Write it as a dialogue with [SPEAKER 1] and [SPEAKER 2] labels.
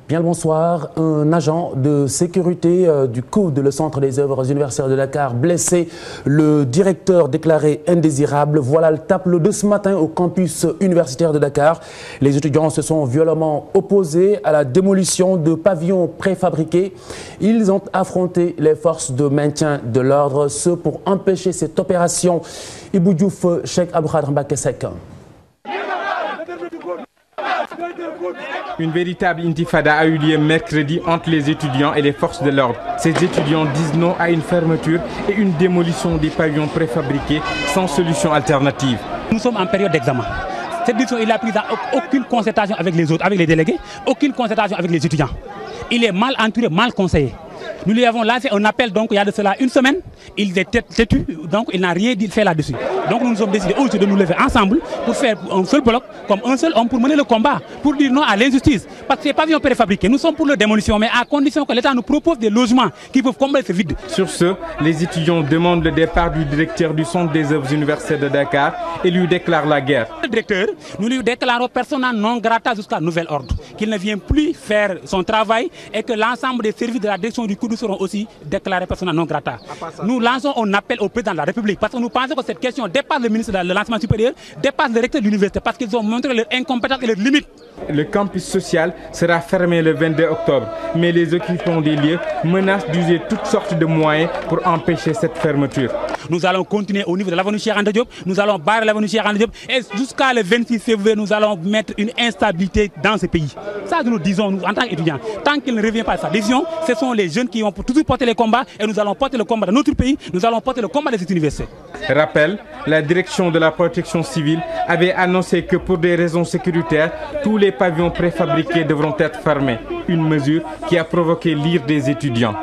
[SPEAKER 1] Bien le bonsoir. Un agent de sécurité du COUD, le Centre des œuvres universitaires de Dakar, blessé. Le directeur déclaré indésirable. Voilà le tableau de ce matin au campus universitaire de Dakar. Les étudiants se sont violemment opposés à la démolition de pavillons préfabriqués. Ils ont affronté les forces de maintien de l'ordre, ce pour empêcher cette opération. Ibou Diouf, Cheikh Abdou Khadre Mbacké Seck.
[SPEAKER 2] Une véritable intifada a eu lieu mercredi entre les étudiants et les forces de l'ordre. Ces étudiants disent non à une fermeture et une démolition des pavillons préfabriqués sans solution alternative.
[SPEAKER 3] Nous sommes en période d'examen. Cette décision, il n'a pris aucune concertation avec les autres, avec les délégués, aucune concertation avec les étudiants. Il est mal entouré, mal conseillé. Nous lui avons lancé un appel donc il y a de cela une semaine. Il est têtu, donc il n'a rien dit fait là-dessus. Donc nous nous sommes décidés aujourd'hui de nous lever ensemble pour faire un seul bloc, comme un seul homme, pour mener le combat, pour dire non à l'injustice. Parce que ces pavillons préfabriqués, nous sommes pour leur démolition, mais à condition que l'État nous propose des logements qui peuvent combler ce vide.
[SPEAKER 2] Sur ce, les étudiants demandent le départ du directeur du Centre des œuvres universitaires de Dakar et lui déclarent la guerre.
[SPEAKER 3] Le directeur, nous lui déclarons persona non grata jusqu'à nouvel ordre, qu'il ne vient plus faire son travail et que l'ensemble des services de la direction du COUD seront aussi déclarés persona non grata. Nous lançons un appel au président de la République parce que nous pensons que cette question dépasse le ministre de l'enseignement supérieur, dépasse le recteur de l'université parce qu'ils ont montré leur incompétence et leurs limites.
[SPEAKER 2] Le campus social sera fermé le 22 octobre, mais les occupants des lieux menacent d'user toutes sortes de moyens pour empêcher cette fermeture.
[SPEAKER 3] Nous allons continuer au niveau de l'avenue Cheikh Anta Diop, nous allons barrer l'avenue Cheikh Anta Diop et jusqu'à le 26 février, nous allons mettre une instabilité dans ce pays. Ça, nous disons, nous, en tant qu'étudiants, tant qu'il ne revient pas à sa décision, ce sont les jeunes qui vont toujours porter les combats et nous allons porter le combat de notre pays, nous allons porter le combat de cette université.
[SPEAKER 2] Rappel, la direction de la protection civile avait annoncé que pour des raisons sécuritaires, tous les pavillons préfabriqués devront être fermés. Une mesure qui a provoqué l'ire des étudiants.